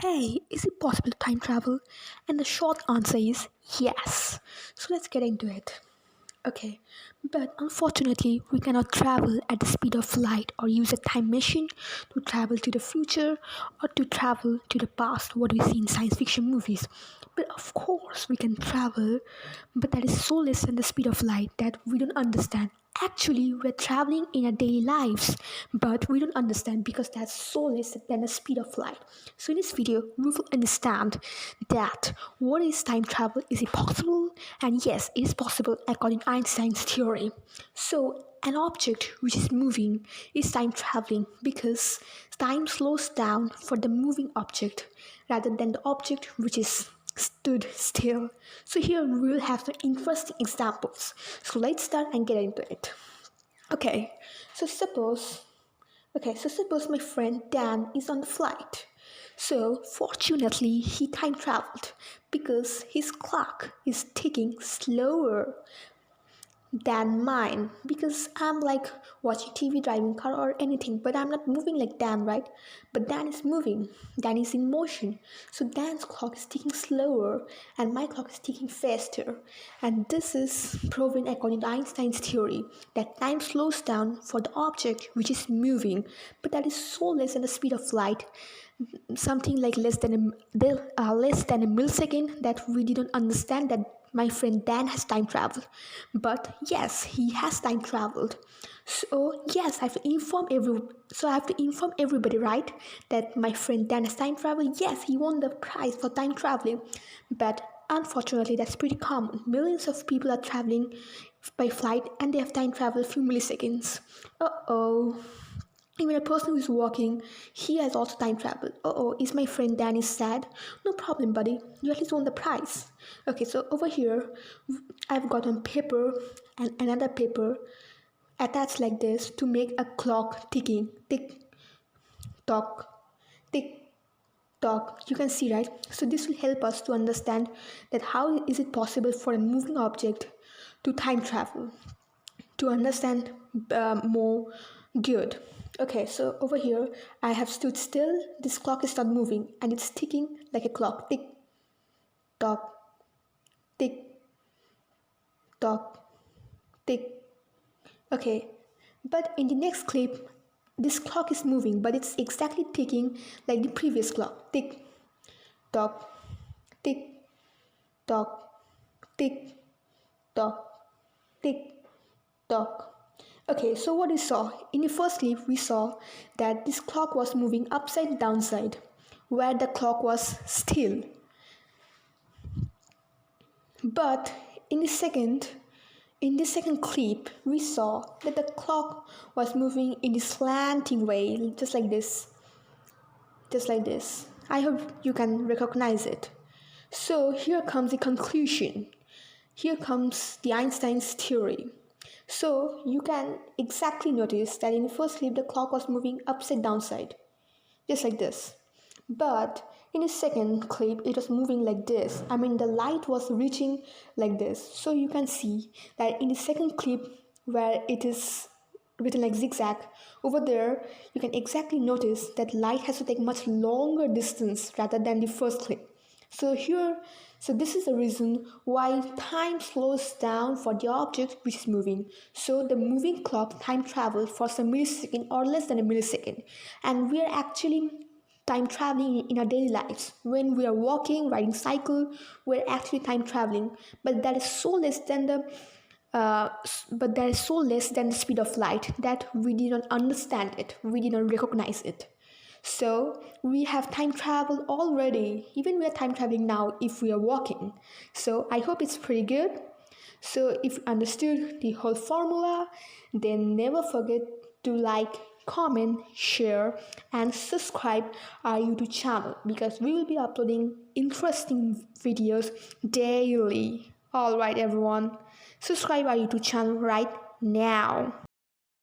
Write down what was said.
Hey, is it possible to time travel? And the short answer is yes. So let's get into it. Okay, but unfortunately, we cannot travel at the speed of light or use a time machine to travel to the future or to travel to the past, what we see in science fiction movies. But of course, we can travel, but that is so less than the speed of light that we don't understand. Actually, we're traveling in our daily lives, but we don't understand because that's so less than the speed of light. So, in this video, we will understand that what is time travel? Is it possible? And yes, it is possible according to Einstein's theory. So, an object which is moving is time traveling because time slows down for the moving object rather than the object which is stood still. So here we will have some interesting examples. So let's start and get into it. Okay, so suppose my friend Dan is on the flight. So fortunately he time traveled because his clock is ticking slower than mine because I'm like watching TV, driving car or anything, but I'm not moving like Dan, right? But Dan is moving, Dan is in motion. So Dan's clock is ticking slower and my clock is ticking faster. And this is proven according to Einstein's theory that time slows down for the object which is moving, but that is so less than the speed of light, something like less than a millisecond, that we didn't understand that my friend Dan has time traveled. But yes, he has time traveled. So yes, I have to inform everybody, right? That my friend Dan has time traveled. Yes, he won the prize for time traveling. But unfortunately, that's pretty common. Millions of people are traveling by flight and they have time travel a few milliseconds. Uh-oh. Even a person who is walking, he has also time travel. Oh, is my friend Danny sad? No problem, buddy. You at least won the prize. Okay, so over here, I've got a paper and another paper attached like this to make a clock ticking. Tick, tock, tick, tock. You can see, right? So this will help us to understand that how is it possible for a moving object to time travel, to understand more good. Okay, so over here I have stood still. This clock is not moving and it's ticking like a clock. Tick tock, tick tock, tick. Okay, but in the next clip, this clock is moving, but it's exactly ticking like the previous clock. Tick tock, tick tock, tick tock, tick tock. Okay, so what we saw in the first clip, we saw that this clock was moving upside downside, where the clock was still. But in the second clip, we saw that the clock was moving in the slanting way, just like this, just like this. I hope you can recognize it. So here comes the conclusion. Here comes the Einstein's theory. So you can exactly notice that in the first clip the clock was moving upside downside, just like this. But in the second clip it was moving like this. I mean the light was reaching like this. So you can see that in the second clip where it is written like zigzag, over there you can exactly notice that light has to take much longer distance rather than the first clip. So this is the reason why time slows down for the object which is moving. So the moving clock time travels for some millisecond or less than a millisecond. And we are actually time traveling in our daily lives. When we are walking, riding cycle, we're actually time traveling. But that is so less than the speed of light that we did not understand it. We did not recognize it. So we have time travel already. Even we are time traveling now if we are walking. So I hope it's pretty good. So if you understood the whole formula, then never forget to like, comment, share and subscribe our YouTube channel because we will be uploading interesting videos daily. Alright everyone, subscribe our YouTube channel right now.